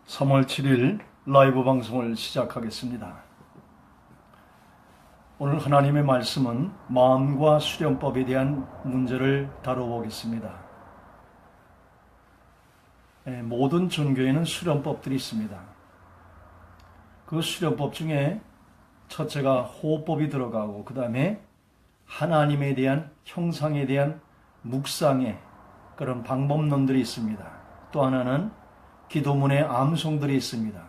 3월 7일 라이브 방송을 시작하겠습니다. 오늘 하나님의 말씀은 마음과 수련법에 대한 문제를 다뤄보겠습니다. 모든 종교에는 수련법들이 있습니다. 그 수련법 중에 첫째가 호흡법이 들어가고 그 다음에 하나님에 대한 형상에 대한 묵상의 그런 방법론들이 있습니다. 또 하나는 기도문의 암송들이 있습니다.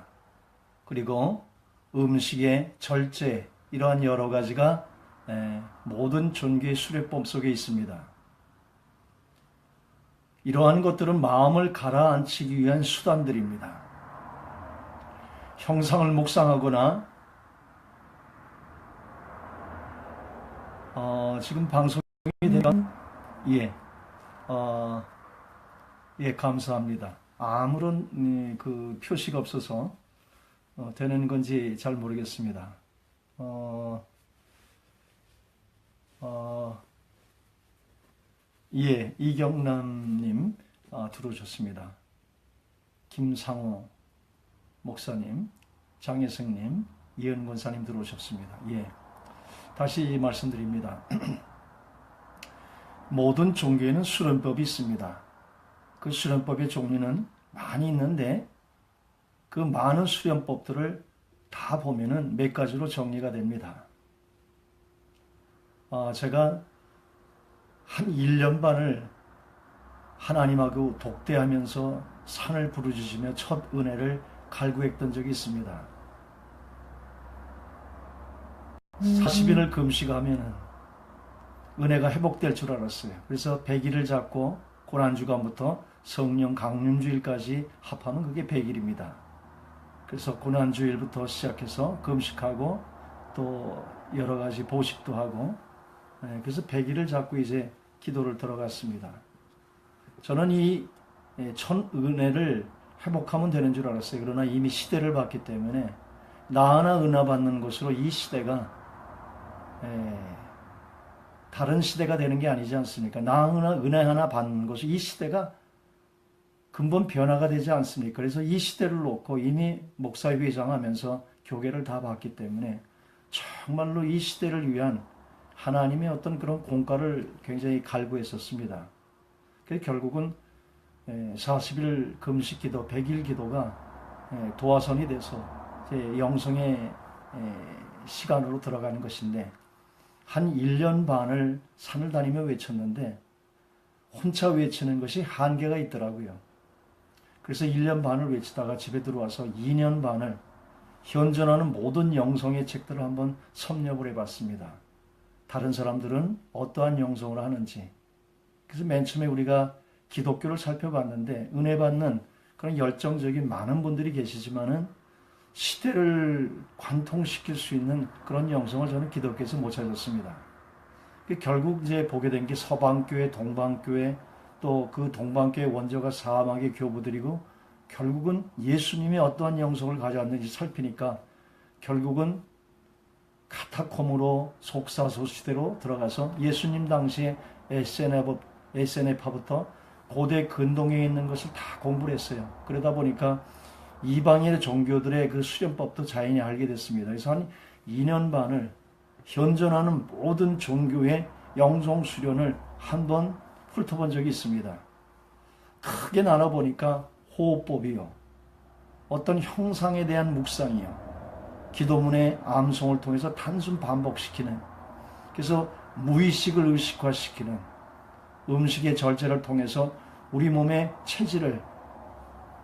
그리고 음식의 절제, 이러한 여러 가지가 모든 종교의 수련법 속에 있습니다. 이러한 것들은 마음을 가라앉히기 위한 수단들입니다. 형상을 묵상하거나 지금 방송이 되면 감사합니다. 아무런 그 표시가 없어서 되는 건지 잘 모르겠습니다. 이경남님 들어오셨습니다. 김상호 목사님, 장혜승님, 이현 권사님 들어오셨습니다. 다시 말씀드립니다. 모든 종교에는 수련법이 있습니다. 그 수련법의 종류는 많이 있는데 그 많은 수련법들을 다 보면은 몇 가지로 정리가 됩니다. 제가 한 1년 반을 하나님하고 독대하면서 산을 부르짖으며 첫 은혜를 갈구했던 적이 있습니다. 40일을 금식하면 은혜가 회복될 줄 알았어요. 그래서 100일을 잡고 고난주간부터 성령 강림주일까지 합하면 그게 100일입니다. 그래서 고난주일부터 시작해서 금식하고 또 여러 가지 보식도 하고 그래서 100일을 잡고 이제 기도를 들어갔습니다. 저는 이 천 은혜를 회복하면 되는 줄 알았어요. 그러나 이미 시대를 봤기 때문에 나 하나 은혜 받는 것으로 이 시대가 다른 시대가 되는 게 아니지 않습니까? 나 하나 은혜 하나 받는 것이 이 시대가 근본 변화가 되지 않습니까? 그래서 이 시대를 놓고 이미 목사회장하면서 교계를 다 봤기 때문에 정말로 이 시대를 위한 하나님의 어떤 그런 공과를 굉장히 갈구했었습니다. 그래서 결국은 40일 금식 기도, 100일 기도가 도화선이 돼서 영성의 시간으로 들어가는 것인데 한 1년 반을 산을 다니며 외쳤는데 혼자 외치는 것이 한계가 있더라고요. 그래서 1년 반을 외치다가 집에 들어와서 2년 반을 현존하는 모든 영성의 책들을 한번 섭렵을 해봤습니다. 다른 사람들은 어떠한 영성을 하는지. 그래서 맨 처음에 우리가 기독교를 살펴봤는데 은혜 받는 그런 열정적인 많은 분들이 계시지만은 시대를 관통시킬 수 있는 그런 영성을 저는 기독교에서 못 찾았습니다. 결국 이제 보게 된 게 서방교회, 동방교회, 또 그 동방교회 원조가 사막의 교부들이고 결국은 예수님이 어떠한 영성을 가져왔는지 살피니까 결국은 카타콤으로 속사소시대로 들어가서 예수님 당시에 에세네파부터 고대 근동에 있는 것을 다 공부를 했어요. 그러다 보니까 이방인의 종교들의 그 수련법도 자연히 알게 됐습니다. 그래서 한 2년 반을 현존하는 모든 종교의 영성 수련을 한번 훑어본 적이 있습니다. 크게 나눠보니까 호흡법이요, 어떤 형상에 대한 묵상이요, 기도문의 암송을 통해서 단순 반복시키는, 그래서 무의식을 의식화시키는, 음식의 절제를 통해서 우리 몸의 체질을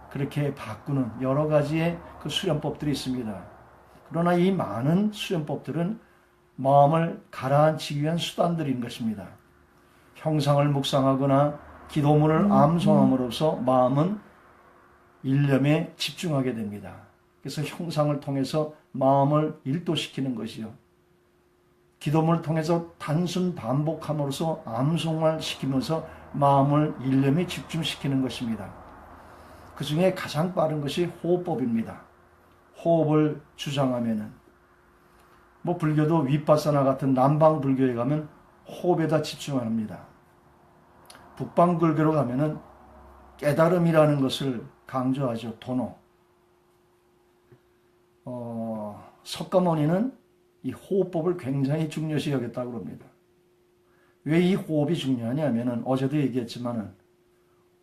그렇게 바꾸는 여러 가지의 그 수련법들이 있습니다. 그러나 이 많은 수련법들은 마음을 가라앉히기 위한 수단들인 것입니다. 형상을 묵상하거나 기도문을 암송함으로써 마음은 일념에 집중하게 됩니다. 그래서 형상을 통해서 마음을 일도시키는 것이요, 기도문을 통해서 단순 반복함으로써 암송을 시키면서 마음을 일념에 집중시키는 것입니다. 그 중에 가장 빠른 것이 호흡법입니다. 호흡을 주장하면은 불교도 위파사나 같은 남방 불교에 가면 호흡에다 집중합니다. 북방 불교로 가면은 깨달음이라는 것을 강조하죠. 도노. 석가모니는 이 호흡법을 굉장히 중요시 여겼다고 합니다. 왜 이 호흡이 중요하냐면은 어제도 얘기했지만은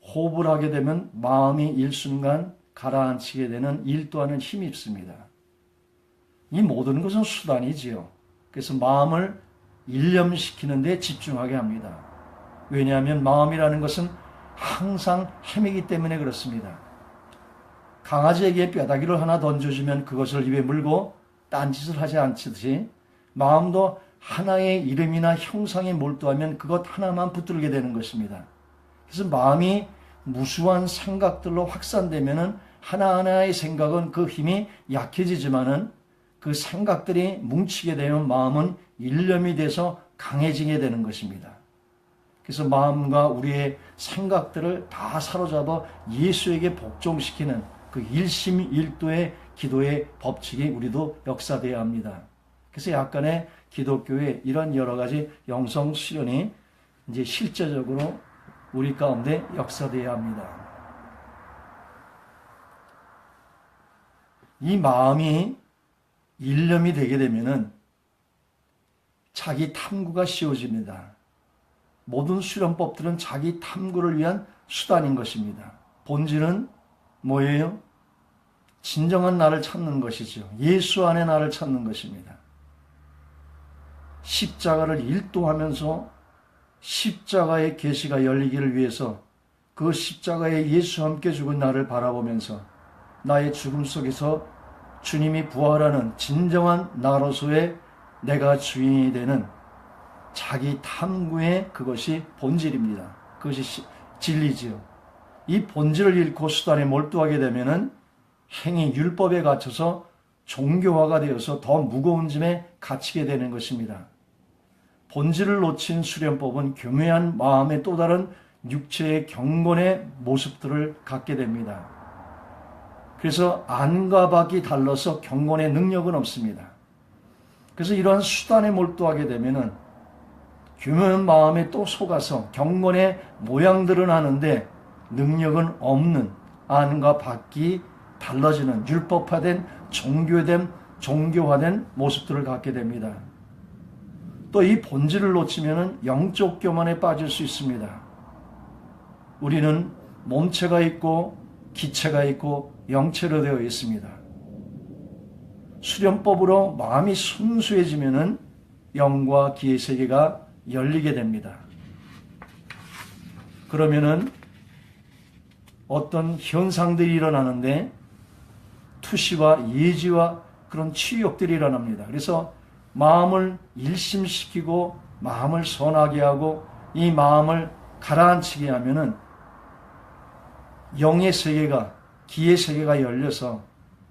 호흡을 하게 되면 마음이 일순간 가라앉히게 되는 일도하는 힘이 있습니다. 이 모든 것은 수단이지요. 그래서 마음을 일념시키는 데 집중하게 합니다. 왜냐하면 마음이라는 것은 항상 힘이기 때문에 그렇습니다. 강아지에게 뼈다귀를 하나 던져주면 그것을 입에 물고 딴짓을 하지 않듯이 마음도 하나의 이름이나 형상에 몰두하면 그것 하나만 붙들게 되는 것입니다. 그래서 마음이 무수한 생각들로 확산되면은 하나하나의 생각은 그 힘이 약해지지만은 그 생각들이 뭉치게 되면 마음은 일념이 돼서 강해지게 되는 것입니다. 그래서 마음과 우리의 생각들을 다 사로잡아 예수에게 복종시키는 그 일심일도의 기도의 법칙이 우리도 역사되어야 합니다. 그래서 약간의 기독교의 이런 여러 가지 영성 수련이 이제 실제적으로 우리 가운데 역사되어야 합니다. 이 마음이 일념이 되게 되면은 자기 탐구가 쉬워집니다. 모든 수련법들은 자기 탐구를 위한 수단인 것입니다. 본질은 뭐예요? 진정한 나를 찾는 것이죠. 예수 안에 나를 찾는 것입니다. 십자가를 일도하면서 십자가의 계시가 열리기를 위해서 그 십자가에 예수와 함께 죽은 나를 바라보면서 나의 죽음 속에서 주님이 부활하는 진정한 나로서의 내가 주인이 되는 자기 탐구의 그것이 본질입니다. 그것이 진리지요. 이 본질을 잃고 수단에 몰두하게 되면은 행위 율법에 갇혀서 종교화가 되어서 더 무거운 짐에 갇히게 되는 것입니다. 본질을 놓친 수련법은 교묘한 마음의 또 다른 육체의 경건의 모습들을 갖게 됩니다. 그래서 안과 밖이 달라서 경건의 능력은 없습니다. 그래서 이러한 수단에 몰두하게 되면은 교묘한 마음에 또 속아서 경건의 모양들은 하는데 능력은 없는 안과 밖이 달라지는 율법화된 종교화된 모습들을 갖게 됩니다. 또 이 본질을 놓치면은 영적 교만에 빠질 수 있습니다. 우리는 몸체가 있고 기체가 있고 영체로 되어 있습니다. 수련법으로 마음이 순수해지면은 영과 기의 세계가 열리게 됩니다. 그러면은 어떤 현상들이 일어나는데 투시와 예지와 그런 치욕들이 일어납니다. 그래서 마음을 일심시키고 마음을 선하게 하고 이 마음을 가라앉히게 하면은 영의 세계가 기의 세계가 열려서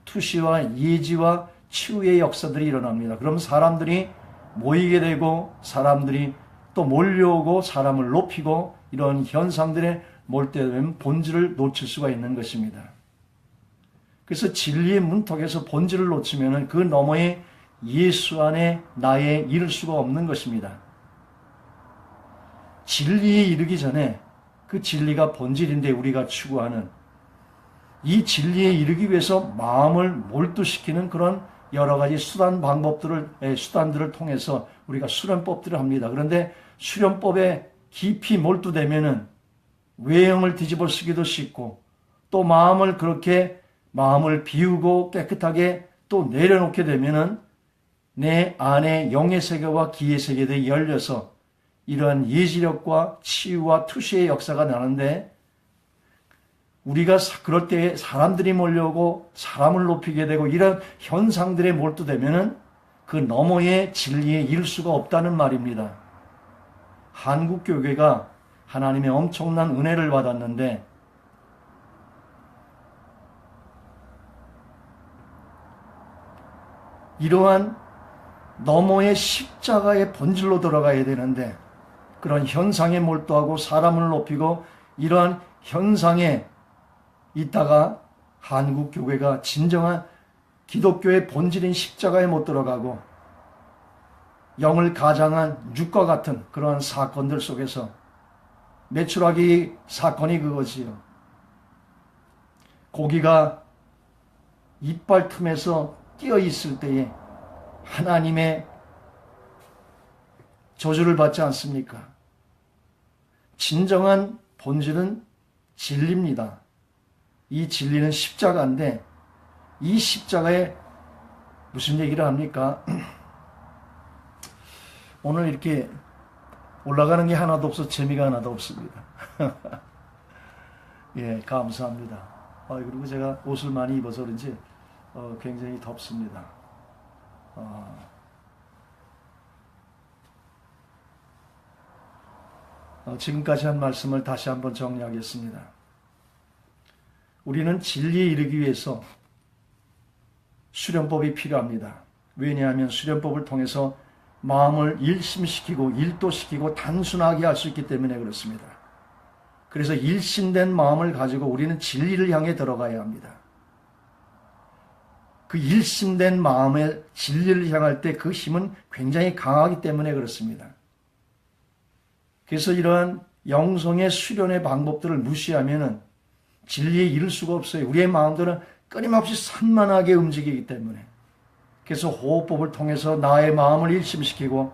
투시와 예지와 치유의 역사들이 일어납니다. 그럼 사람들이 모이게 되고 사람들이 또 몰려오고 사람을 높이고 이런 현상들에 몰두되면 본질을 놓칠 수가 있는 것입니다. 그래서 진리의 문턱에서 본질을 놓치면 그 너머에 예수 안에 나에 이를 수가 없는 것입니다. 진리에 이르기 전에 그 진리가 본질인데 우리가 추구하는 이 진리에 이르기 위해서 마음을 몰두시키는 그런 여러 가지 수단들을 통해서 우리가 수련법들을 합니다. 그런데 수련법에 깊이 몰두되면은 외형을 뒤집어 쓰기도 쉽고 또 마음을 그렇게 마음을 비우고 깨끗하게 또 내려놓게 되면은 내 안에 영의 세계와 기의 세계들이 열려서 이러한 예지력과 치유와 투시의 역사가 나는데 우리가 그럴 때 사람들이 몰려오고 사람을 높이게 되고 이런 현상들에 몰두되면은 그 너머의 진리에 이를 수가 없다는 말입니다. 한국 교회가 하나님의 엄청난 은혜를 받았는데 이러한 너머의 십자가의 본질로 들어가야 되는데 그런 현상에 몰두하고 사람을 높이고 이러한 현상에 있다가 한국 교회가 진정한 기독교의 본질인 십자가에 못 들어가고 영을 가장한 육과 같은 그러한 사건들 속에서 메추라기 사건이 그것이요. 고기가 이빨 틈에서 끼어 있을 때에 하나님의 저주를 받지 않습니까? 진정한 본질은 진리입니다. 이 진리는 십자가인데 이 십자가에 무슨 얘기를 합니까? 오늘 이렇게 올라가는 게 하나도 없어 재미가 하나도 없습니다. 예, 감사합니다. 그리고 제가 옷을 많이 입어서 그런지 굉장히 덥습니다. 지금까지 한 말씀을 다시 한번 정리하겠습니다. 우리는 진리에 이르기 위해서 수련법이 필요합니다. 왜냐하면 수련법을 통해서 마음을 일심시키고 일도시키고 단순하게 할 수 있기 때문에 그렇습니다. 그래서 일심된 마음을 가지고 우리는 진리를 향해 들어가야 합니다. 그 일심된 마음의 진리를 향할 때 그 힘은 굉장히 강하기 때문에 그렇습니다. 그래서 이러한 영성의 수련의 방법들을 무시하면 진리에 이를 수가 없어요. 우리의 마음들은 끊임없이 산만하게 움직이기 때문에. 그래서 호흡법을 통해서 나의 마음을 일심시키고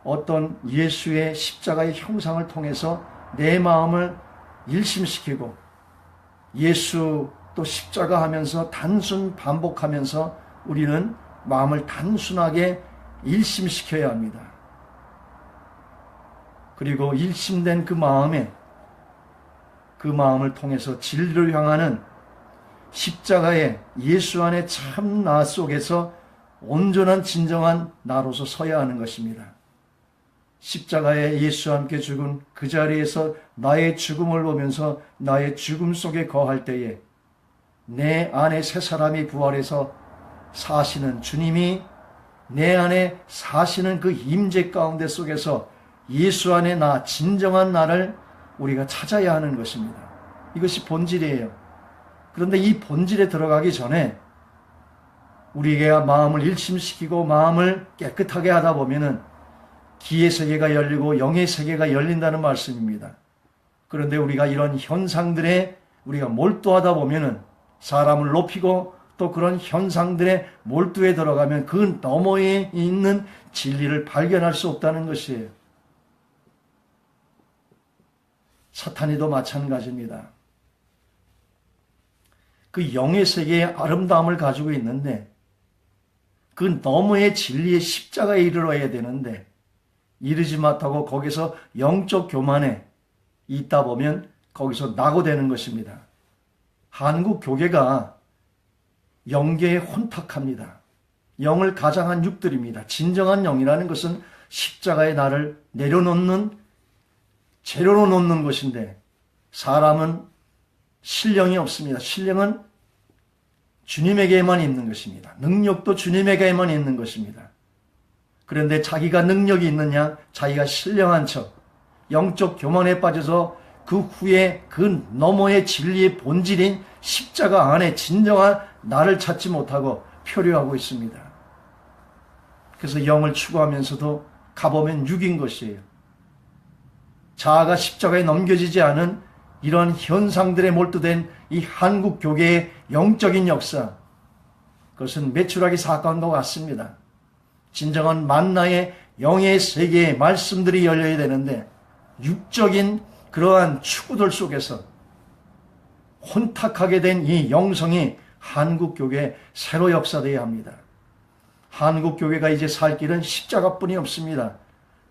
어떤 예수의 십자가의 형상을 통해서 내 마음을 일심시키고 예수 또 십자가 하면서 단순 반복하면서 우리는 마음을 단순하게 일심시켜야 합니다. 그리고 일심된 그 마음을 통해서 진리를 향하는 십자가의 예수 안의 참 나 속에서 온전한 진정한 나로서 서야 하는 것입니다. 십자가에 예수와 함께 죽은 그 자리에서 나의 죽음을 보면서 나의 죽음 속에 거할 때에 내 안에 새 사람이 부활해서 사시는 주님이 내 안에 사시는 그 임재 가운데 속에서 예수 안에 나, 진정한 나를 우리가 찾아야 하는 것입니다. 이것이 본질이에요. 그런데 이 본질에 들어가기 전에 우리가 마음을 일심시키고 마음을 깨끗하게 하다 보면은 기의 세계가 열리고 영의 세계가 열린다는 말씀입니다. 그런데 우리가 이런 현상들에 우리가 몰두하다 보면은 사람을 높이고 또 그런 현상들의 몰두에 들어가면 그 너머에 있는 진리를 발견할 수 없다는 것이에요. 사탄이도 마찬가지입니다. 그 영의 세계의 아름다움을 가지고 있는데 그 너머의 진리의 십자가에 이르러야 되는데 이르지 못하고 거기서 영적 교만에 있다 보면 거기서 낙오되는 것입니다. 한국 교계가 영계에 혼탁합니다. 영을 가장한 육들입니다. 진정한 영이라는 것은 십자가에 나를 내려놓는 재료로 놓는 것인데 사람은 신령이 없습니다. 신령은 주님에게만 있는 것입니다. 능력도 주님에게만 있는 것입니다. 그런데 자기가 능력이 있느냐, 자기가 신령한 척, 영적 교만에 빠져서 그 후에 그 너머의 진리의 본질인 십자가 안에 진정한 나를 찾지 못하고 표류하고 있습니다. 그래서 영을 추구하면서도 가보면 육인 것이에요. 자아가 십자가에 넘겨지지 않은 이런 현상들에 몰두된 이 한국 교계의 영적인 역사, 그것은 메추라기 사건과 같습니다. 진정한 만나의 영의 세계의 말씀들이 열려야 되는데 육적인 그러한 추구들 속에서 혼탁하게 된 이 영성이 한국 교계에 새로 역사되어야 합니다. 한국 교회가 이제 살 길은 십자가뿐이 없습니다.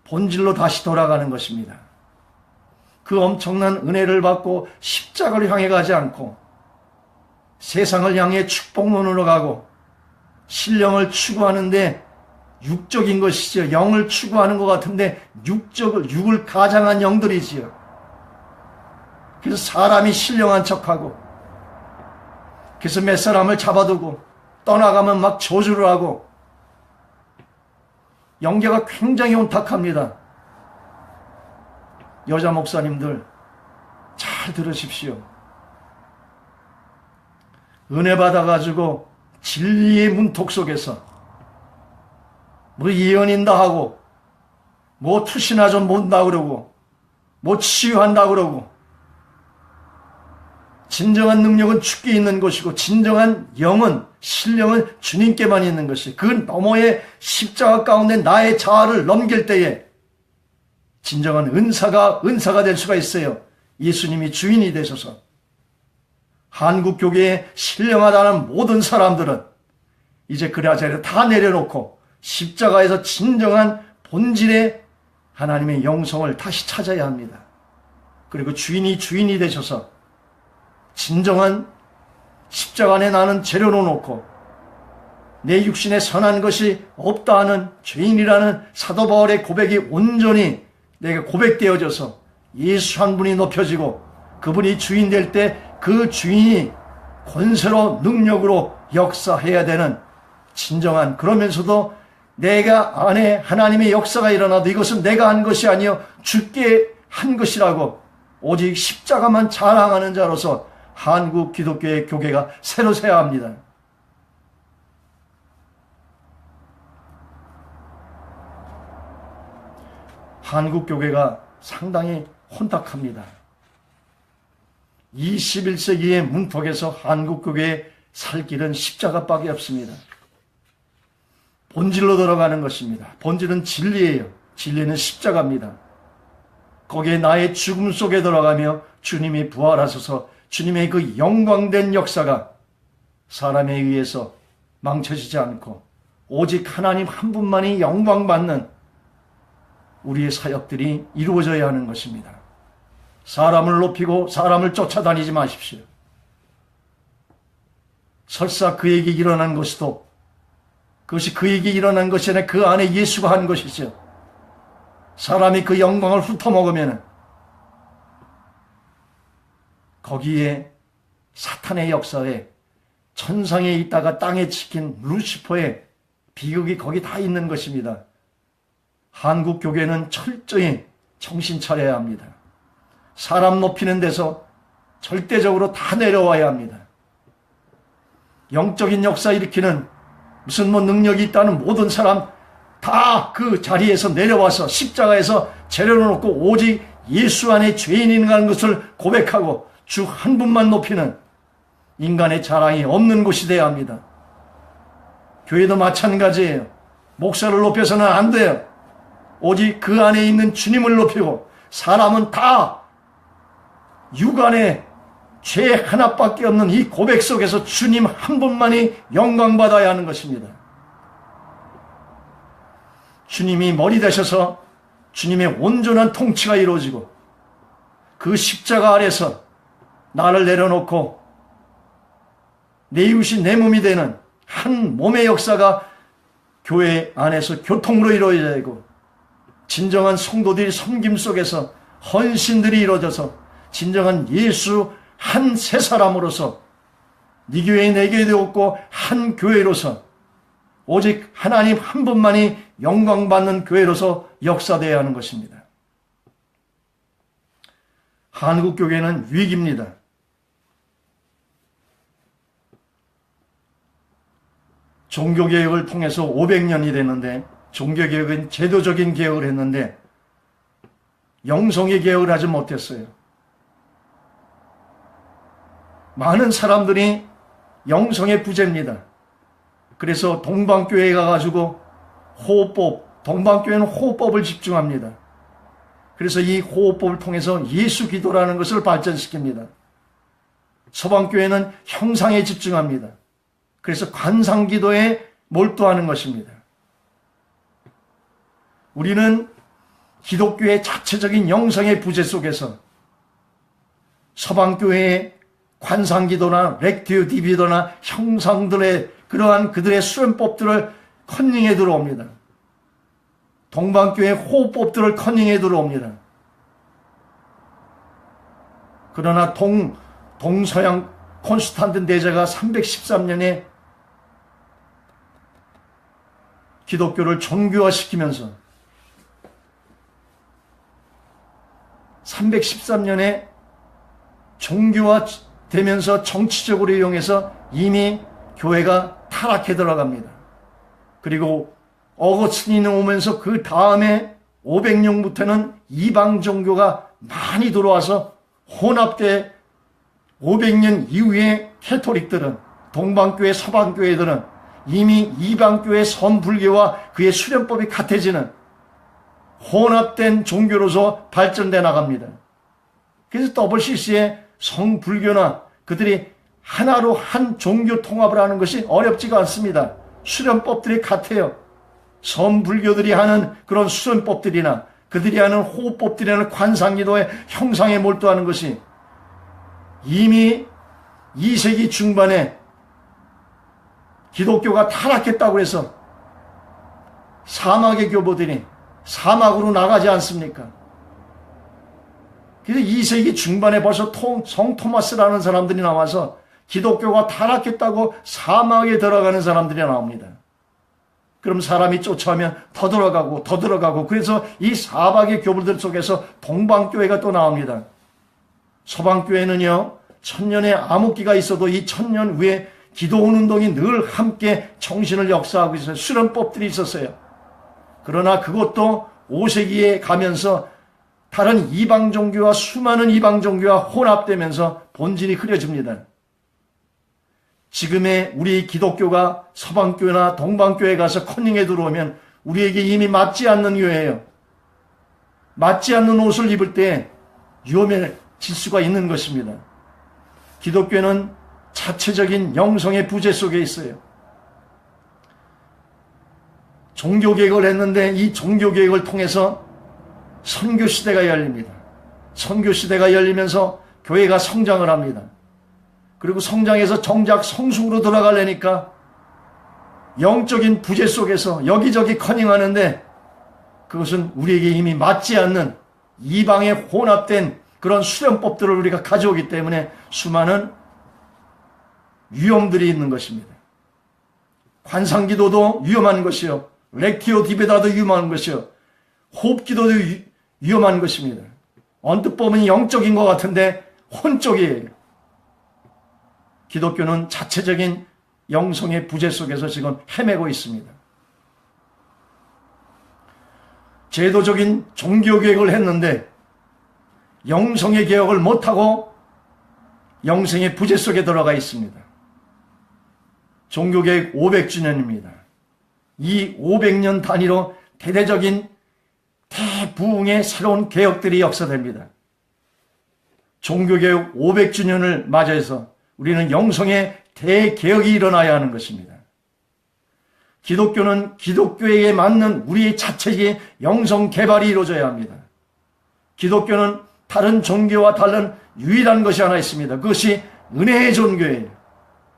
본질로 다시 돌아가는 것입니다. 그 엄청난 은혜를 받고 십자가를 향해 가지 않고 세상을 향해 축복론으로 가고 신령을 추구하는데 육적인 것이죠. 영을 추구하는 것 같은데 육을 가장한 영들이지요. 그래서 사람이 신령한 척하고 그래서 몇 사람을 잡아두고 떠나가면 막 저주를 하고 영계가 굉장히 혼탁합니다. 여자 목사님들 잘 들으십시오. 은혜 받아가지고 진리의 문턱 속에서 뭐 예언인다 하고 뭐 투시나 좀 본다 그러고 뭐 치유한다 그러고 진정한 능력은 주께 있는 것이고 진정한 영은 신령은 주님께만 있는 것이, 그 너머의 십자가 가운데 나의 자아를 넘길 때에 진정한 은사가 될 수가 있어요. 예수님이 주인이 되셔서. 한국 교회에 신령하다는 모든 사람들은 이제 그 자리를 다 내려놓고 십자가에서 진정한 본질의 하나님의 영성을 다시 찾아야 합니다. 그리고 주인이 되셔서 진정한 십자가 안에 나는 재료로 놓고 내 육신에 선한 것이 없다 하는 죄인이라는 사도 바울의 고백이 온전히 내가 고백되어져서 예수 한 분이 높여지고 그분이 주인 될 때 그 주인이 권세로 능력으로 역사해야 되는 진정한, 그러면서도 내가 안에 하나님의 역사가 일어나도 이것은 내가 한 것이 아니요 주께 한 것이라고 오직 십자가만 자랑하는 자로서 한국 기독교의 교계가 새로 서야 합니다. 한국 교계가 상당히 혼탁합니다. 21세기의 문턱에서 한국 교계의 살 길은 십자가밖에 없습니다. 본질로 들어가는 것입니다. 본질은 진리예요. 진리는 십자가입니다. 거기에 나의 죽음 속에 들어가며 주님이 부활하셔서 주님의 그 영광된 역사가 사람에 의해서 망쳐지지 않고 오직 하나님 한 분만이 영광받는 우리의 사역들이 이루어져야 하는 것입니다. 사람을 높이고 사람을 쫓아다니지 마십시오. 설사 그에게 일어난 것도 그것이 그에게 일어난 것이 아니라 그 안에 예수가 한 것이죠. 사람이 그 영광을 훑어먹으면 거기에 사탄의 역사에 천상에 있다가 땅에 찍힌 루시퍼의 비극이 거기 다 있는 것입니다. 한국 교계는 철저히 정신 차려야 합니다. 사람 높이는 데서 절대적으로 다 내려와야 합니다. 영적인 역사 일으키는 무슨 능력이 있다는 모든 사람 다 그 자리에서 내려와서 십자가에서 재려놓고 오직 예수 안에 죄인이라는 것을 고백하고 주 한 분만 높이는 인간의 자랑이 없는 곳이 되어야 합니다. 교회도 마찬가지예요. 목사를 높여서는 안 돼요. 오직 그 안에 있는 주님을 높이고 사람은 다 육안에 죄 하나밖에 없는 이 고백 속에서 주님 한 분만이 영광받아야 하는 것입니다. 주님이 머리 되셔서 주님의 온전한 통치가 이루어지고 그 십자가 아래서 나를 내려놓고 내 이웃이 내 몸이 되는 한 몸의 역사가 교회 안에서 교통으로 이루어져야 되고 진정한 성도들이 섬김 속에서 헌신들이 이루어져서 진정한 예수 한 세 사람으로서 네 교회 내 교회도 없고 한 교회로서 오직 하나님 한 분만이 영광받는 교회로서 역사되어야 하는 것입니다. 한국 교회는 위기입니다. 종교개혁을 통해서 500년이 됐는데 종교개혁은 제도적인 개혁을 했는데 영성의 개혁을 하지 못했어요. 많은 사람들이 영성의 부재입니다. 그래서 동방교회에 가가지고 호흡법, 동방교회는 호흡법을 집중합니다. 그래서 이 호흡법을 통해서 예수 기도라는 것을 발전시킵니다. 서방교회는 형상에 집중합니다. 그래서 관상기도에 몰두하는 것입니다. 우리는 기독교의 자체적인 영성의 부재 속에서 서방교회의 관상기도나 렉티오 디비도나 형상들의 그러한 그들의 수련법들을 컨닝해 들어옵니다. 동방교회의 호흡법들을 컨닝해 들어옵니다. 그러나 동서양 콘스탄틴 대제가 313년에 기독교를 종교화시키면서 313년에 종교화되면서 정치적으로 이용해서 이미 교회가 타락해 들어갑니다. 그리고 어거스틴이 오면서 그 다음에 500년부터는 이방 종교가 많이 들어와서 혼합돼 500년 이후에 캐토릭들은, 동방교회, 서방교회들은 이미 이방교회 선불교와 그의 수련법이 같아지는 혼합된 종교로서 발전돼 나갑니다. 그래서 WCC의 성불교나 그들이 하나로 한 종교 통합을 하는 것이 어렵지가 않습니다. 수련법들이 같아요. 선불교들이 하는 그런 수련법들이나 그들이 하는 호흡법들이나 관상기도의 형상에 몰두하는 것이 이미 2세기 중반에 기독교가 타락했다고 해서 사막의 교보들이 사막으로 나가지 않습니까? 그래서 2세기 중반에 벌써 성 토마스라는 사람들이 나와서 기독교가 타락했다고 사막에 들어가는 사람들이 나옵니다. 그럼 사람이 쫓아오면 더 들어가고 그래서 이 사박의 교부들 속에서 동방교회가 또 나옵니다. 서방교회는요, 천년의 암흑기가 있어도 이 천년 후에 기도원 운동이 늘 함께 정신을 역사하고 있어요. 수련법들이 있었어요. 그러나 그것도 5세기에 가면서 다른 이방 종교와 수많은 이방 종교와 혼합되면서 본질이 흐려집니다. 지금의 우리 기독교가 서방교회나 동방교회에 가서 커닝에 들어오면 우리에게 이미 맞지 않는 교회예요. 맞지 않는 옷을 입을 때 위험해질 수가 있는 것입니다. 기독교는 자체적인 영성의 부재 속에 있어요. 종교개혁을 했는데 이 종교개혁을 통해서 선교시대가 열립니다. 선교시대가 열리면서 교회가 성장을 합니다. 그리고 성장해서 정작 성숙으로 들어가려니까 영적인 부재 속에서 여기저기 커닝하는데 그것은 우리에게 이미 맞지 않는 이방에 혼합된 그런 수련법들을 우리가 가져오기 때문에 수많은 위험들이 있는 것입니다. 관상기도도 위험한 것이요, 렉티오 디베다도 위험한 것이요, 호흡기도도 위험한 것입니다. 언뜻 보면 영적인 것 같은데 혼적이에요. 기독교는 자체적인 영성의 부재 속에서 지금 헤매고 있습니다. 제도적인 종교개혁을 했는데 영성의 개혁을 못하고 영성의 부재 속에 들어가 있습니다. 종교개혁 500주년입니다. 이 500년 단위로 대대적인 대부흥의 새로운 개혁들이 역사됩니다. 종교개혁 500주년을 맞이해서 우리는 영성의 대개혁이 일어나야 하는 것입니다. 기독교는 기독교에 맞는 우리의 자체의 영성 개발이 이루어져야 합니다. 기독교는 다른 종교와 다른 유일한 것이 하나 있습니다. 그것이 은혜의 종교예요.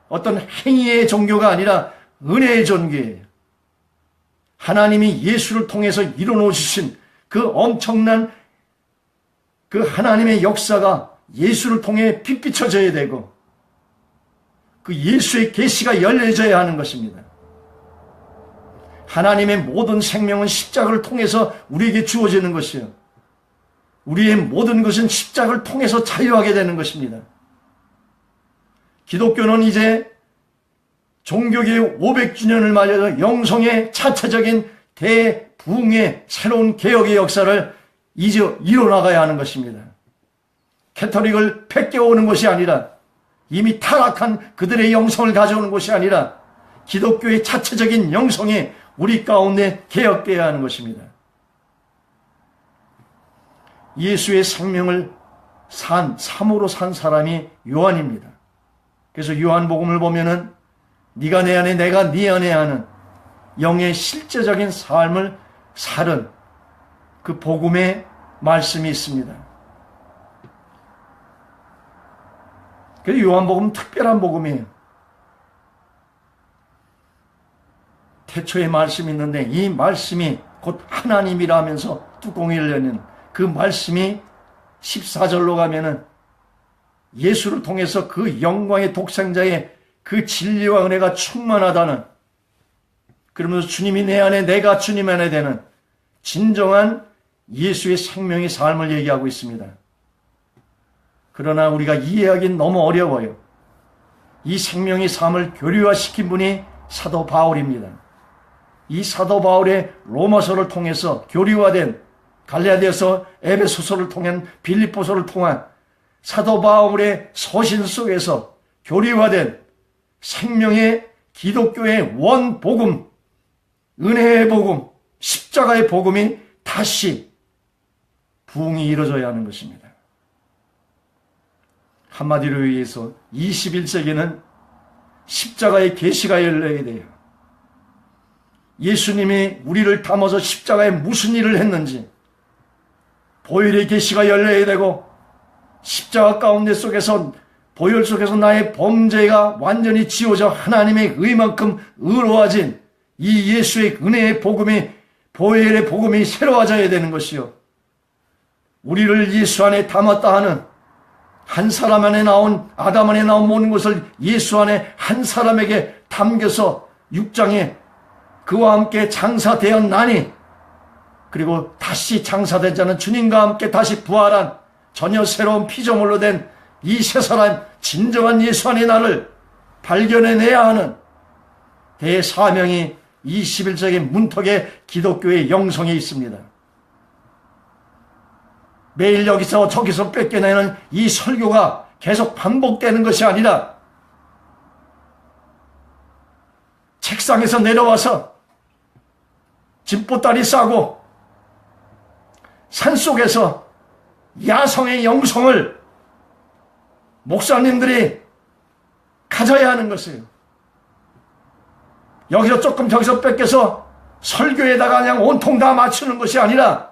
어떤 행위의 종교가 아니라 은혜의 종교예요. 하나님이 예수를 통해서 이루어주신 그 엄청난 그 하나님의 역사가 예수를 통해 빛비춰져야 되고 그 예수의 계시가 열려져야 하는 것입니다. 하나님의 모든 생명은 십자가를 통해서 우리에게 주어지는 것이요, 우리의 모든 것은 십자가를 통해서 자유하게 되는 것입니다. 기독교는 이제 종교개혁 500주년을 맞아서 영성의 자체적인 대부흥의 새로운 개혁의 역사를 이제 이뤄나가야 하는 것입니다. 캐토릭을 뺏겨오는 것이 아니라 이미 타락한 그들의 영성을 가져오는 것이 아니라 기독교의 자체적인 영성이 우리 가운데 개혁되어야 하는 것입니다. 예수의 생명을 삶으로 산 사람이 요한입니다. 그래서 요한복음을 보면은 네가 내 안에 내가 네 안에 하는 영의 실제적인 삶을 살은 그 복음의 말씀이 있습니다. 그래서 요한복음은 특별한 복음이에요. 태초에 말씀이 있는데 이 말씀이 곧 하나님이라 하면서 뚜껑이 열리는 그 말씀이 14절로 가면은 예수를 통해서 그 영광의 독생자의 그 진리와 은혜가 충만하다는, 그러면서 주님이 내 안에 내가 주님 안에 되는 진정한 예수의 생명의 삶을 얘기하고 있습니다. 그러나 우리가 이해하기는 너무 어려워요. 이 생명의 삶을 교류화시킨 분이 사도 바울입니다. 이 사도 바울의 로마서를 통해서 교류화된 갈라디아서, 에베소서를 통한 빌립보서를 통한 사도 바울의 서신 속에서 교리화된 생명의 기독교의 원복음, 은혜의 복음, 십자가의 복음이 다시 부흥이 이루어져야 하는 것입니다. 한마디로 얘기해서 21세기는 십자가의 계시가 열려야 돼요. 예수님이 우리를 담아서 십자가에 무슨 일을 했는지 보혈의 계시가 열려야 되고, 십자가 가운데 속에서 보혈 속에서 나의 범죄가 완전히 지워져 하나님의 의만큼 의로워진 이 예수의 은혜의 복음이, 보혈의 복음이 새로워져야 되는 것이요, 우리를 예수 안에 담았다 하는, 한 사람 안에 나온, 아담 안에 나온 모든 것을 예수 안에 한 사람에게 담겨서 6장에 그와 함께 장사되었나니, 그리고 다시 장사된 자는 주님과 함께 다시 부활한 전혀 새로운 피조물로 된 이 세 사람, 진정한 예수 안의 나를 발견해내야 하는 대사명이 21세기 문턱의 기독교의 영성에 있습니다. 매일 여기서 저기서 뺏겨내는 이 설교가 계속 반복되는 것이 아니라, 책상에서 내려와서 집보따리 싸고 산속에서 야성의 영성을 목사님들이 가져야 하는 것이에요. 여기서 조금 저기서 뺏겨서 설교에다가 그냥 온통 다 맞추는 것이 아니라,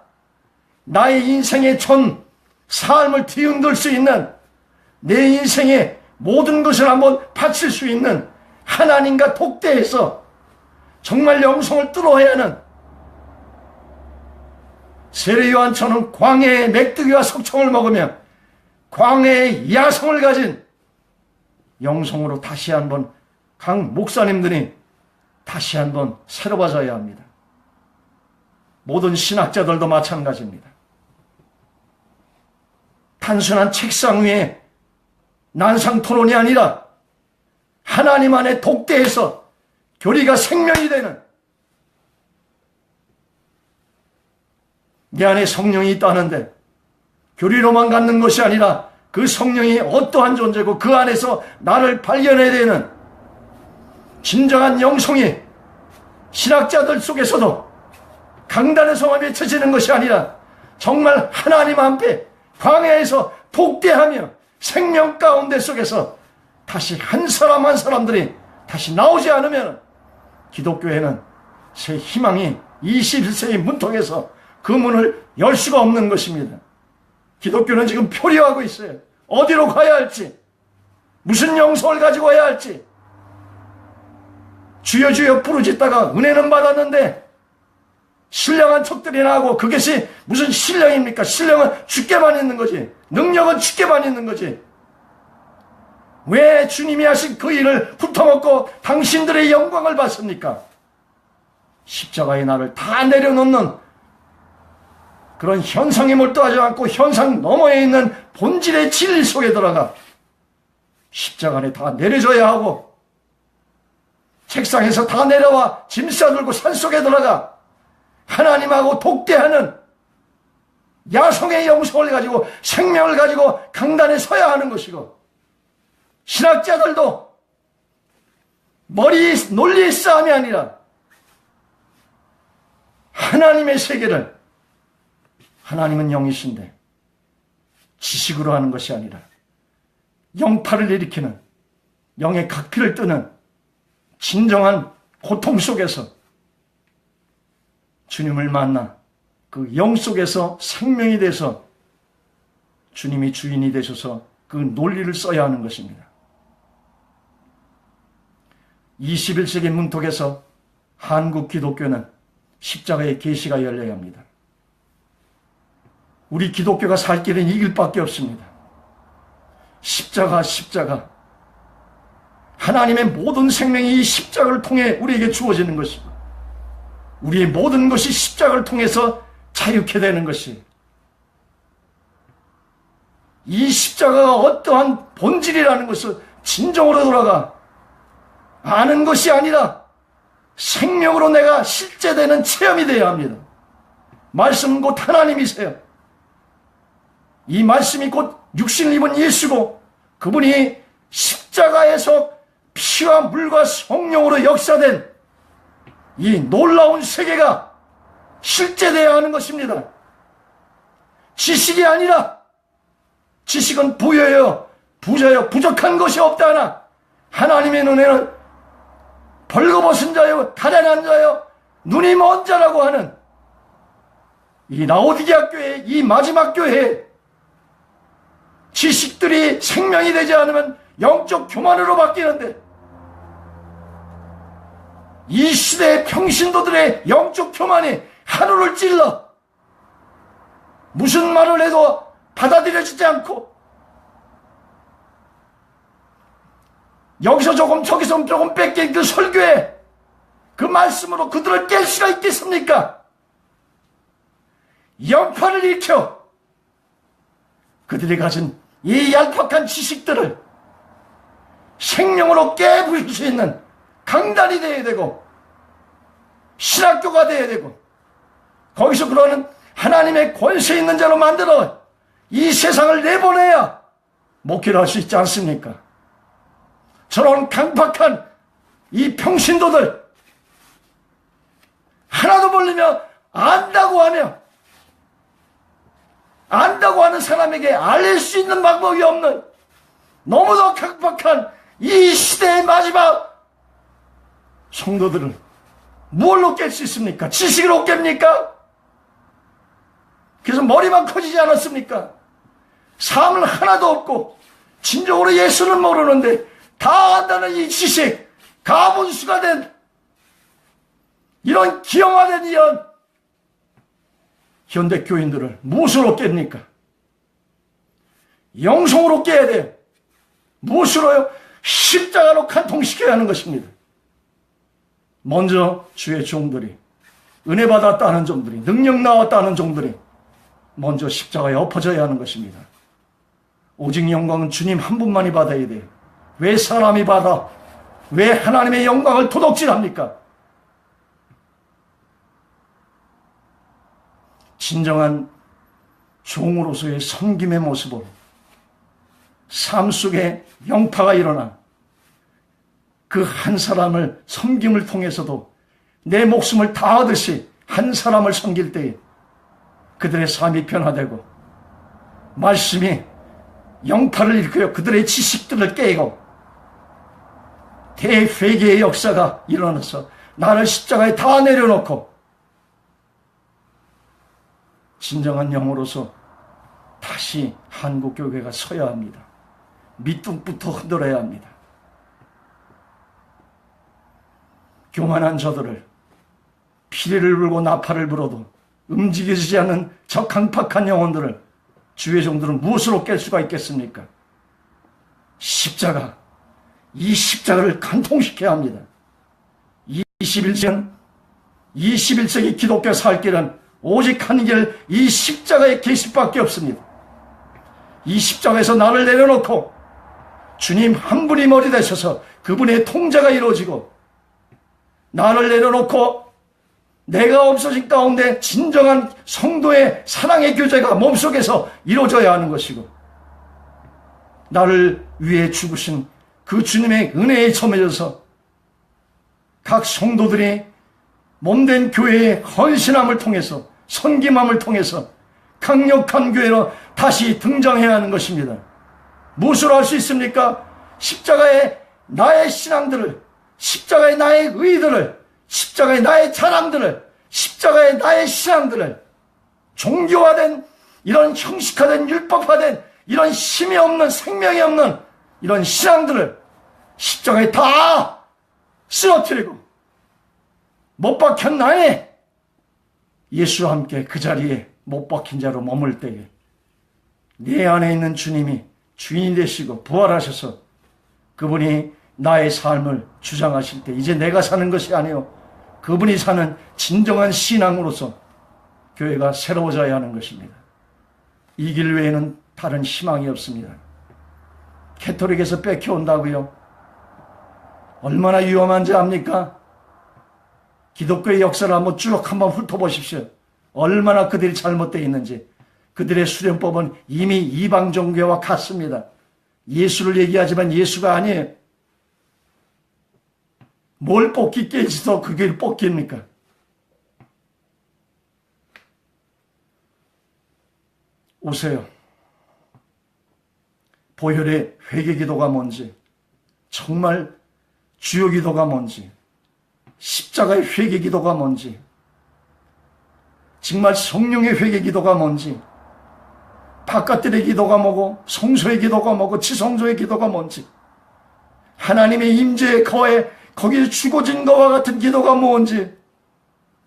나의 인생의 전 삶을 뒤흔들 수 있는, 내 인생의 모든 것을 한번 바칠 수 있는 하나님과 독대해서 정말 영성을 뚫어야 하는, 세례 요한처럼 광야의 메뚜기와 석청을 먹으며 광야의 야성을 가진 영성으로 다시 한번 각 목사님들이 다시 한번 새로워져야 합니다. 모든 신학자들도 마찬가지입니다. 단순한 책상 위에 난상 토론이 아니라 하나님 안에 독대해서 교리가 생명이 되는, 내 안에 성령이 있다는데 교리로만 갖는 것이 아니라 그 성령이 어떠한 존재고 그 안에서 나를 발견해야 되는 진정한 영성이 신학자들 속에서도 강단에서만 외쳐지는 것이 아니라 정말 하나님 앞에 광야에서 독대하며 생명 가운데 속에서 다시 한 사람 한 사람들이 다시 나오지 않으면 기독교에는 새 희망이 21세기 문턱에서 그 문을 열 수가 없는 것입니다. 기독교는 지금 표류하고 있어요. 어디로 가야 할지, 무슨 영성을 가지고 가야 할지. 주여 주여 부르짖다가 은혜는 받았는데 신령한 척들이나 하고, 그것이 무슨 신령입니까? 신령은 주께만 있는 거지, 능력은 주께만 있는 거지. 왜 주님이 하신 그 일을 훑어먹고 당신들의 영광을 받습니까? 십자가의 나를 다 내려놓는 그런 현상에 몰두하지 않고 현상 너머에 있는 본질의 진리 속에 들어가 십자가 안에 다 내려줘야 하고, 책상에서 다 내려와 짐 싸들고 산속에 들어가 하나님하고 독대하는 야성의 영성을 가지고 생명을 가지고 강단에 서야 하는 것이고, 신학자들도 논리의 싸움이 아니라 하나님의 세계를, 하나님은 영이신데 지식으로 하는 것이 아니라 영파를 일으키는, 영의 각피를 뜨는 진정한 고통 속에서 주님을 만나 그 영 속에서 생명이 돼서 주님이 주인이 되셔서 그 논리를 써야 하는 것입니다. 21세기 문턱에서 한국 기독교는 십자가의 계시가 열려야 합니다. 우리 기독교가 살 길은 이 길밖에 없습니다. 십자가, 십자가. 하나님의 모든 생명이 이 십자가를 통해 우리에게 주어지는 것이고, 우리의 모든 것이 십자가를 통해서 자유케 되는 것이, 이 십자가가 어떠한 본질이라는 것을 진정으로 돌아가 아는 것이 아니라 생명으로 내가 실제되는 체험이 되어야 합니다. 말씀은 곧 하나님이세요. 이 말씀이 곧 육신을 입은 예수고 그분이 십자가에서 피와 물과 성령으로 역사된 이 놀라운 세계가 실제되어야 하는 것입니다. 지식이 아니라, 지식은 부여요, 부자요, 부족한 것이 없다 하나 하나님의 눈에는 벌거벗은 자요, 가난한 자요, 눈이 먼 자라고 하는 이 라오디게아 교회, 이 마지막 교회에 지식들이 생명이 되지 않으면 영적 교만으로 바뀌는데, 이 시대의 평신도들의 영적 교만이 하늘을 찔러 무슨 말을 해도 받아들여지지 않고, 여기서 조금 저기서 조금 뺏긴 그 설교에 그 말씀으로 그들을 깰 수가 있겠습니까? 영파를 일으켜 그들이 가진 이 얄팍한 지식들을 생명으로 깨부술 수 있는 강단이 되어야 되고, 신학교가 되어야 되고, 거기서 그러는 하나님의 권세 있는 자로 만들어 이 세상을 내보내야 목회를 할 수 있지 않습니까? 저런 강팍한 이 평신도들 하나도 모르며 안다고 하는 사람에게 알릴 수 있는 방법이 없는 너무도 강팍한 이 시대의 마지막 성도들을 무엇로 깰 수 있습니까? 지식으로 깹니까? 그래서 머리만 커지지 않았습니까? 삶은 하나도 없고 진정으로 예수는 모르는데 다 안다는 이 지식, 가분수가 된 이런 기형화된 이런 현대 교인들을 무엇으로 깹니까? 영성으로 깨야 돼요. 무엇으로요? 십자가로 간통시켜야 하는 것입니다. 먼저 주의 종들이, 은혜 받았다는 종들이, 능력 나왔다는 종들이 먼저 십자가에 엎어져야 하는 것입니다. 오직 영광은 주님 한 분만이 받아야 돼요. 왜 사람이 받아? 왜 하나님의 영광을 도둑질합니까? 진정한 종으로서의 섬김의 모습으로 삶 속에 영파가 일어나 그 한 사람을 섬김을 통해서도 내 목숨을 다하듯이 한 사람을 섬길 때에 그들의 삶이 변화되고 말씀이 영파를 일으켜 그들의 지식들을 깨고 대회개의 역사가 일어나서 나를 십자가에 다 내려놓고 진정한 영으로서 다시 한국교회가 서야 합니다. 밑둥부터 흔들어야 합니다. 교만한 저들을 피리를 불고 나팔을 불어도 움직이지 않는 저 강팍한 영혼들을 주의 종들은 무엇으로 깰 수가 있겠습니까? 십자가, 이 십자가를 간통시켜야 합니다. 21세기 기독교 살 길은 오직 한 길, 이 십자가의 계시밖에 없습니다. 이 십자가에서 나를 내려놓고 주님 한 분이 머리 되셔서 그분의 통제가 이루어지고 나를 내려놓고 내가 없어진 가운데 진정한 성도의 사랑의 교제가 몸속에서 이루어져야 하는 것이고, 나를 위해 죽으신 그 주님의 은혜에 점해져서 각 성도들이 몸된 교회의 헌신함을 통해서, 섬김함을 통해서 강력한 교회로 다시 등장해야 하는 것입니다. 무엇으로 할 수 있습니까? 십자가의 나의 신앙들을, 십자가의 나의 의들을, 십자가의 나의 자랑들을, 십자가의 나의 신앙들을, 종교화된 이런 형식화된 율법화된 이런 힘이 없는, 생명이 없는 이런 신앙들을 십자가에 다 쓰러뜨리고 못 박힌 나의 예수와 함께 그 자리에 못 박힌 자로 머물 때에 내 안에 있는 주님이 주인이 되시고 부활하셔서 그분이 나의 삶을 주장하실 때 이제 내가 사는 것이 아니요 그분이 사는 진정한 신앙으로서 교회가 새로워져야 하는 것입니다. 이 길 외에는 다른 희망이 없습니다. 캐톨릭에서 뺏겨온다고요? 얼마나 위험한지 압니까? 기독교의 역사를 한번 쭉 한번 훑어보십시오. 얼마나 그들이 잘못되어 있는지. 그들의 수련법은 이미 이방 종교와 같습니다. 예수를 얘기하지만 예수가 아니에요. 뭘 뽑기 깨지서 그게 뽑깁니까? 오세요. 보혈의 회개기도가 뭔지, 정말 주여기도가 뭔지, 십자가의 회개기도가 뭔지, 정말 성령의 회개기도가 뭔지, 바깥들의 기도가 뭐고 성소의 기도가 뭐고 지성소의 기도가 뭔지, 하나님의 임재의 거에 거기에 죽어진 것과 같은 기도가 뭔지,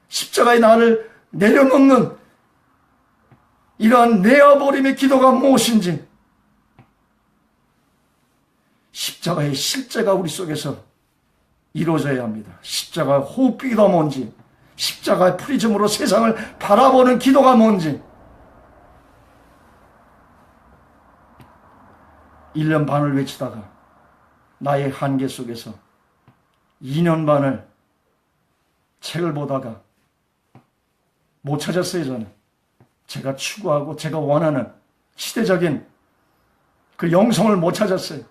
십자가에 나를 내려놓는 이러한 내어버림의 기도가 무엇인지, 십자가의 실제가 우리 속에서 이루어져야 합니다. 십자가의 호흡기가 뭔지, 십자가의 프리즘으로 세상을 바라보는 기도가 뭔지. 1년 반을 외치다가 나의 한계 속에서 2년 반을 책을 보다가 못 찾았어요. 저는 제가 추구하고 제가 원하는 시대적인 그 영성을 못 찾았어요.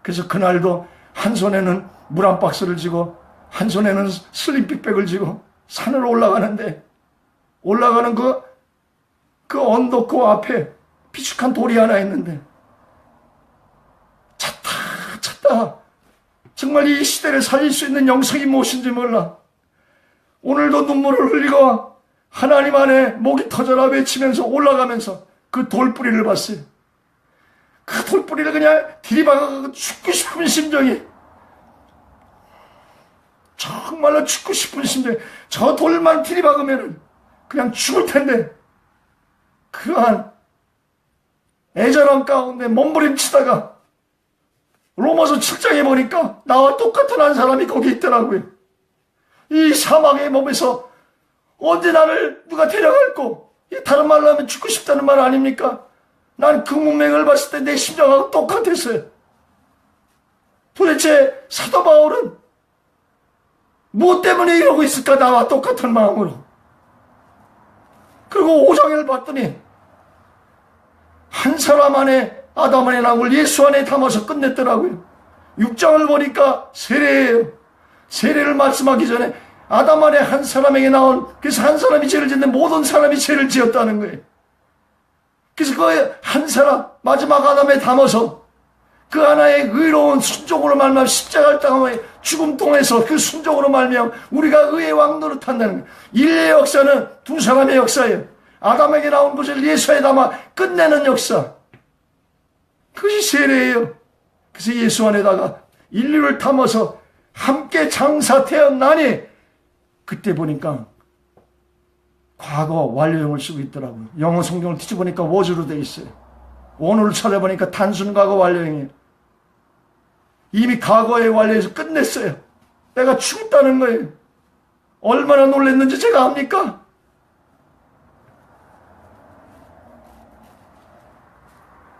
그래서 그날도 한 손에는 물 한 박스를 쥐고 한 손에는 슬림픽백을 쥐고 산을 올라가는데, 올라가는 그 언덕 그 앞에 비축한 돌이 하나 있는데 찾다 정말 이 시대를 살릴 수 있는 영성이 무엇인지 몰라. 오늘도 눈물을 흘리고 하나님 안에 목이 터져라 외치면서 올라가면서 그 돌뿌리를 봤어요. 그 돌뿌리를 그냥 들이박아 죽고 싶은 심정이, 정말로 죽고 싶은 심정이, 저 돌만 들이박으면 그냥 죽을 텐데, 그러한 애절함 가운데 몸부림치다가 로마서 7장에 보니까 나와 똑같은 한 사람이 거기 있더라고요. 이 사막의 몸에서 언제 나를 누가 데려갈고, 다른 말로 하면 죽고 싶다는 말 아닙니까? 난 그 문맥을 봤을 때 내 심정하고 똑같았어요. 도대체 사도 바울은 무엇 때문에 이러고 있을까? 나와 똑같은 마음으로. 그리고 5장을 봤더니 한 사람 안에, 아담 안에 나온 걸 예수 안에 담아서 끝냈더라고요. 6장을 보니까 세례예요. 세례를 말씀하기 전에 아담 안에 한 사람에게 나온, 그래서 한 사람이 죄를 짓는데 모든 사람이 죄를 지었다는 거예요. 그래서 그 한 사람, 마지막 아담에 담아서 그 하나의 의로운 순종으로 말미암아 십자가를 당하며 죽음 통해서 그 순종으로 말미암아 우리가 의의 왕 노릇한다는 거예요. 인류의 역사는 두 사람의 역사예요. 아담에게 나온 것을 예수에 담아 끝내는 역사. 그것이 세례예요. 그래서 예수 안에다가 인류를 담아서 함께 장사 태어나니, 그때 보니까 과거 완료형을 쓰고 있더라고요. 영어 성경을 뒤집어보니까 워즈로 되어 있어요. 원어를 찾아보니까 단순 과거 완료형이에요. 이미 과거의 완료에서 끝냈어요. 내가 죽었다는 거예요. 얼마나 놀랐는지 제가 압니까?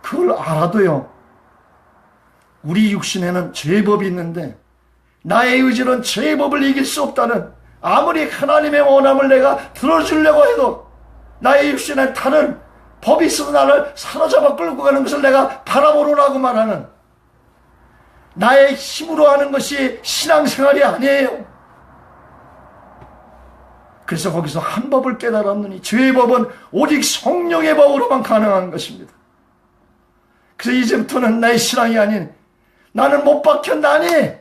그걸 알아도요, 우리 육신에는 죄법이 있는데 나의 의지는 죄법을 이길 수 없다는, 아무리 하나님의 원함을 내가 들어주려고 해도 나의 육신에 다른 법이 있어서 나를 사로잡아 끌고 가는 것을 내가 바라보라고 말하는, 나의 힘으로 하는 것이 신앙생활이 아니에요. 그래서 거기서 한 법을 깨달았느니 죄의 법은 오직 성령의 법으로만 가능한 것입니다. 그래서 이제부터는 나의 신앙이 아닌, 나는 못 박혔나니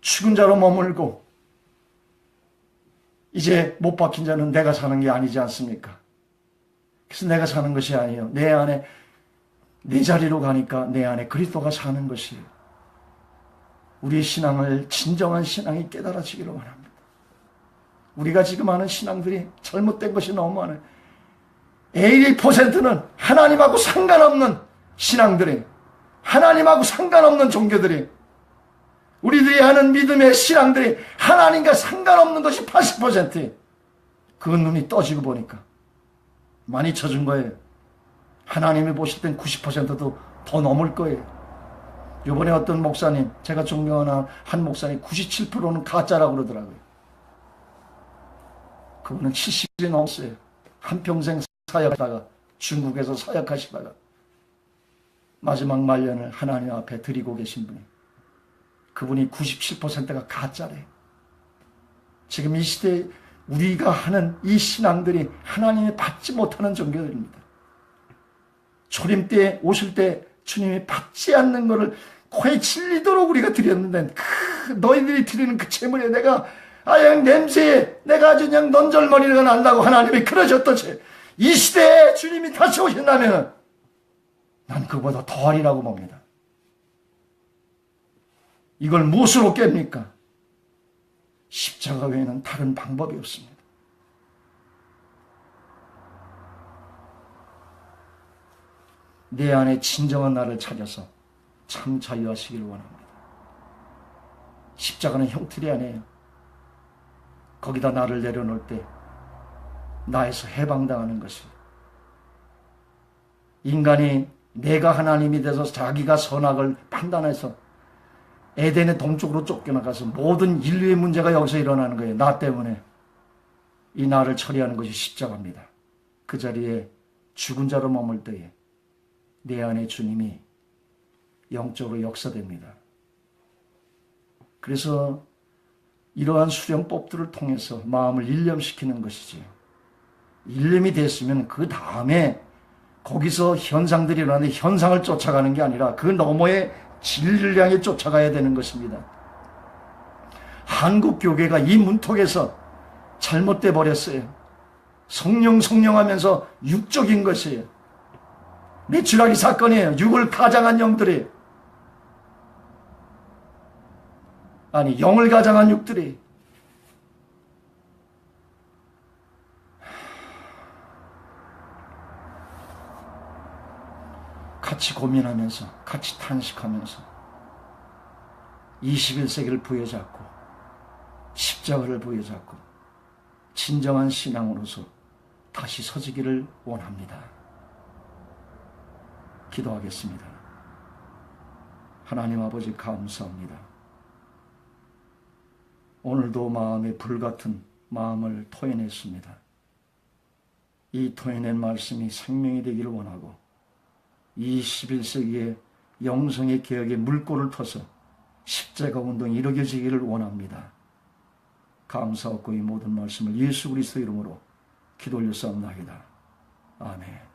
죽은 자로 머물고, 이제 못 박힌 자는 내가 사는 게 아니지 않습니까? 그래서 내가 사는 것이 아니에요. 내 안에, 내 자리로 가니까 내 안에 그리스도가 사는 것이에요. 우리의 신앙을, 진정한 신앙이 깨달아지기를 원합니다. 우리가 지금 하는 신앙들이 잘못된 것이 너무 많아요. 80%는 하나님하고 상관없는 신앙들이, 하나님하고 상관없는 종교들이, 우리들이 하는 믿음의 신앙들이 하나님과 상관없는 것이 80%예요. 그 눈이 떠지고 보니까 많이 쳐준 거예요. 하나님이 보실 땐 90%도 더 넘을 거예요. 이번에 어떤 목사님, 제가 존경하는 한 목사님 97%는 가짜라고 그러더라고요. 그분은 70이 넘었어요. 한평생 사역하다가 중국에서 사역하시다가 마지막 말년을 하나님 앞에 드리고 계신 분이, 그분이 97%가 가짜래요. 지금 이 시대에 우리가 하는 이 신앙들이 하나님이 받지 못하는 종교들입니다. 초림 때 오실 때 주님이 받지 않는 것을 코에 질리도록 우리가 드렸는데, 너희들이 드리는 그 제물에 내가 그냥 냄새에 내가 아주 그냥 넌절머리가 난다고 하나님이 그러셨듯이 이 시대에 주님이 다시 오신다면 난 그보다 더하리라고 봅니다. 이걸 무엇으로 깹니까? 십자가 외에는 다른 방법이 없습니다. 내 안에 진정한 나를 찾아서 참 자유하시기를 원합니다. 십자가는 형틀이 아니에요. 거기다 나를 내려놓을 때 나에서 해방당하는 것이, 인간이 내가 하나님이 돼서 자기가 선악을 판단해서 에덴의 동쪽으로 쫓겨나가서 모든 인류의 문제가 여기서 일어나는 거예요. 나 때문에. 이 나를 처리하는 것이 십자가입니다. 그 자리에 죽은 자로 머물 때에 내 안에 주님이 영적으로 역사됩니다. 그래서 이러한 수련법들을 통해서 마음을 일념시키는 것이지, 일념이 됐으면 그 다음에 거기서 현상들이 일어나는데 현상을 쫓아가는 게 아니라 그 너머의 진리를 향해 쫓아가야 되는 것입니다. 한국 교회가 이 문턱에서 잘못돼 버렸어요. 성령 하면서 육적인 것이에요. 메추라기 사건이에요. 육을 가장한 영들이, 아니 영을 가장한 육들이 같이 고민하면서 같이 탄식하면서 21세기를 부여잡고 십자가를 부여잡고 진정한 신앙으로서 다시 서지기를 원합니다. 기도하겠습니다. 하나님 아버지 감사합니다. 오늘도 마음에 불같은 마음을 토해냈습니다. 이 토해낸 말씀이 생명이 되기를 원하고 21세기의 영성의 개혁의 물꼬를 터서 십자가 운동이 이루어지기를 원합니다. 감사하고 이 모든 말씀을 예수 그리스도 이름으로 기도 올려 싸움나이다. 아멘.